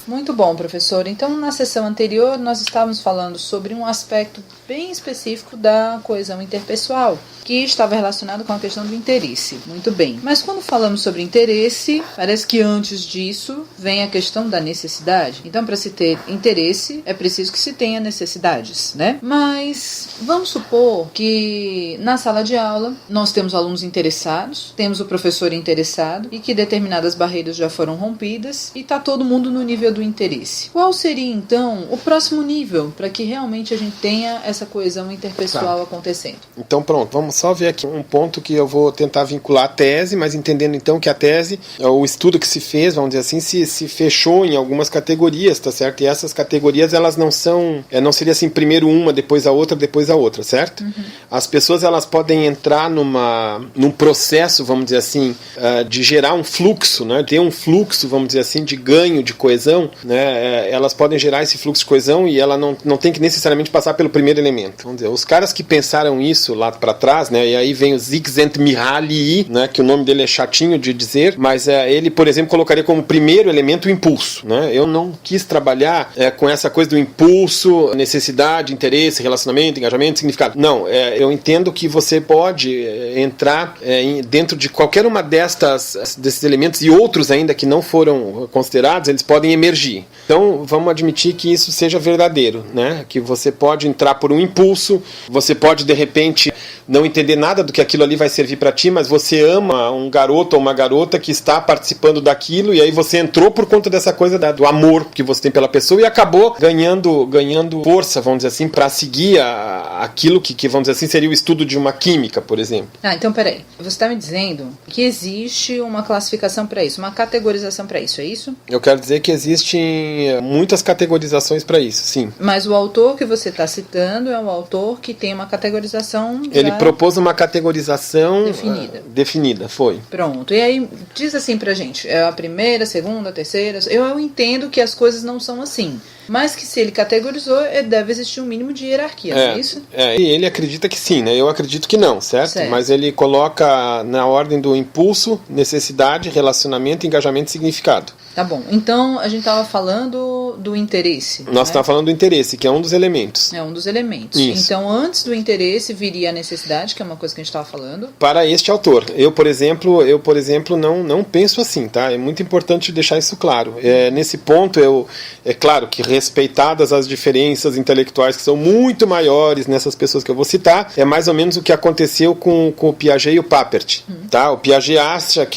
Muito bom, professor. Então, na sessão anterior, nós estávamos falando sobre um aspecto bem específico da coesão interpessoal, que estava relacionado com a questão do interesse. Muito bem. Mas quando falamos sobre interesse, parece que antes disso vem a questão da necessidade. Então, para se ter interesse, é preciso que se tenha necessidades, né? Mas vamos supor que na sala de aula nós temos alunos interessados, temos o professor interessado e que determinadas barreiras já foram rompidas e está todo mundo no nível do interesse. Qual seria, então, o próximo nível para que realmente a gente tenha essa coesão interpessoal acontecendo? Então, pronto, vamos só ver aqui um ponto que eu vou tentar vincular a tese, mas entendendo então que a tese, o estudo que se fez, vamos dizer assim, se fechou em algumas categorias, tá certo? E essas categorias, elas não são, não seria assim, primeiro uma, depois a outra, certo? Uhum. As pessoas, elas podem entrar num processo, vamos dizer assim, de gerar um fluxo, né? Ter um fluxo, vamos dizer assim, de ganho, de coesão, né? Elas podem gerar esse fluxo de coesão e ela não tem que necessariamente passar pelo primeiro elemento. Vamos dizer, os caras que pensaram isso lá para trás, né? E aí vem o Csikszentmihalyi, né? Que o nome dele é chatinho de dizer, mas ele, por exemplo, colocaria como primeiro elemento o impulso, né? Eu não quis trabalhar com essa coisa do impulso, necessidade, interesse, relacionamento, engajamento, significado. Não, eu entendo que você pode entrar dentro de qualquer uma desses elementos e outros ainda que não foram considerados, eles podem emergir. Então, vamos admitir que isso seja verdadeiro, né? Que você pode entrar por um impulso, você pode, de repente, não entender nada do que aquilo ali vai servir para ti, mas você ama um garoto ou uma garota que está participando daquilo, e aí você entrou por conta dessa coisa do amor que você tem pela pessoa e acabou ganhando força, vamos dizer assim, para seguir aquilo que, vamos dizer assim, seria o estudo de uma química, por exemplo. Então peraí, você está me dizendo que existe uma classificação para isso, uma categorização para isso, é isso? Eu quero dizer que existem muitas categorizações para isso, sim. Mas o autor que você está citando é um autor que tem uma categorização Ele propôs uma categorização definida, foi. Pronto, e aí diz assim pra gente, é a primeira, segunda, terceira, eu entendo que as coisas não são assim, mas que se ele categorizou, deve existir um mínimo de hierarquia, não é isso? E ele acredita que sim, né? Eu acredito que não, certo? Mas ele coloca na ordem do impulso, necessidade, relacionamento, engajamento e significado. Tá bom, então a gente estava falando do interesse. Nós estávamos falando do interesse, que é um dos elementos. É um dos elementos. Isso. Então antes do interesse viria a necessidade, que é uma coisa que a gente estava falando. Para este autor. Eu, por exemplo, não penso assim, tá? É muito importante deixar isso claro. Nesse ponto, é claro que respeitadas as diferenças intelectuais que são muito maiores nessas pessoas que eu vou citar, é mais ou menos o que aconteceu com o Piaget e o Papert. Tá? O Piaget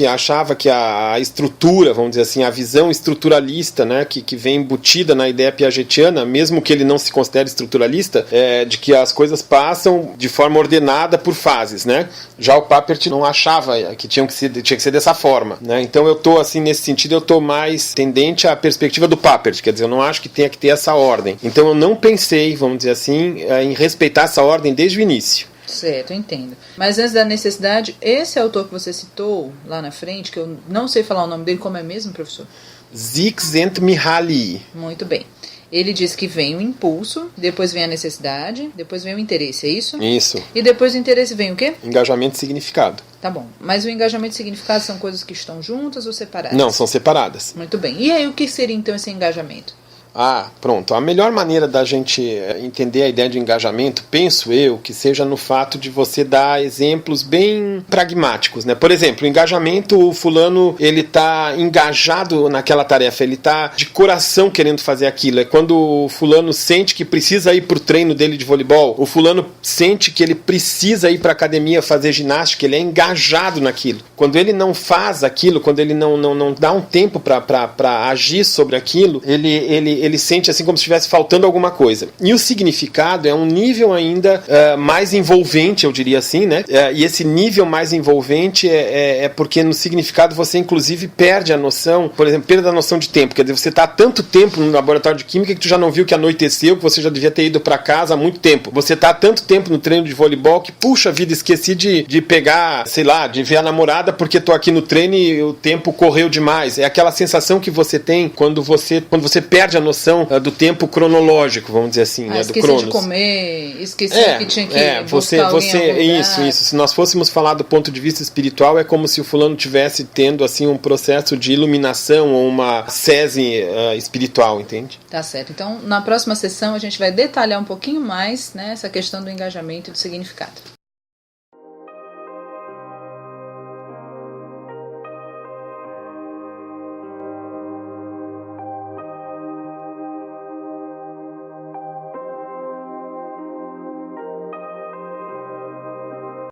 achava que a estrutura, vamos dizer assim, a visão estruturalista, né, que vem embutida na ideia piagetiana, mesmo que ele não se considere estruturalista, de que as coisas passam de forma ordenada por fases, né? Já o Papert não achava que tinha que ser dessa forma, né? Então eu tô assim, nesse sentido, eu tô mais tendente à perspectiva do Papert, quer dizer, eu não acho que tenha que ter essa ordem. Então eu não pensei, vamos dizer assim, em respeitar essa ordem desde o início. Certo, eu entendo. Mas antes da necessidade, esse autor que você citou lá na frente, que eu não sei falar o nome dele, como é mesmo, professor? Csikszentmihalyi. Muito bem. Ele diz que vem o impulso, depois vem a necessidade, depois vem o interesse, é isso? Isso. E depois do interesse vem o quê? Engajamento e significado. Tá bom. Mas o engajamento e significado são coisas que estão juntas ou separadas? Não, são separadas. Muito bem. E aí o que seria então esse engajamento? Pronto. A melhor maneira da gente entender a ideia de engajamento, penso eu, que seja no fato de você dar exemplos bem pragmáticos, né? Por exemplo, o engajamento, o fulano, ele tá engajado naquela tarefa, ele tá de coração querendo fazer aquilo. É quando o fulano sente que precisa ir pro treino dele de voleibol, o fulano sente que ele precisa ir pra academia fazer ginástica, ele é engajado naquilo. Quando ele não faz aquilo, quando ele não dá um tempo pra agir sobre aquilo, ele sente assim como se estivesse faltando alguma coisa. E o significado é um nível ainda mais envolvente, eu diria assim, né? E esse nível mais envolvente é porque no significado você inclusive perde a noção, por exemplo, perda da noção de tempo. Quer dizer, você está há tanto tempo no laboratório de química que tu já não viu que anoiteceu, que você já devia ter ido para casa há muito tempo. Você está há tanto tempo no treino de voleibol que, puxa vida, esqueci de pegar, sei lá, de ver a namorada porque tô aqui no treino e o tempo correu demais. É aquela sensação que você tem quando você perde a noção noção do tempo cronológico, vamos dizer assim, do esqueci Cronos. de comer, esqueci que tinha que buscar alguém em algum lugar. Isso. Se nós fôssemos falar do ponto de vista espiritual, é como se o fulano tivesse tendo assim um processo de iluminação ou uma sese espiritual, entende? Tá certo. Então, na próxima sessão a gente vai detalhar um pouquinho mais, né, essa questão do engajamento e do significado.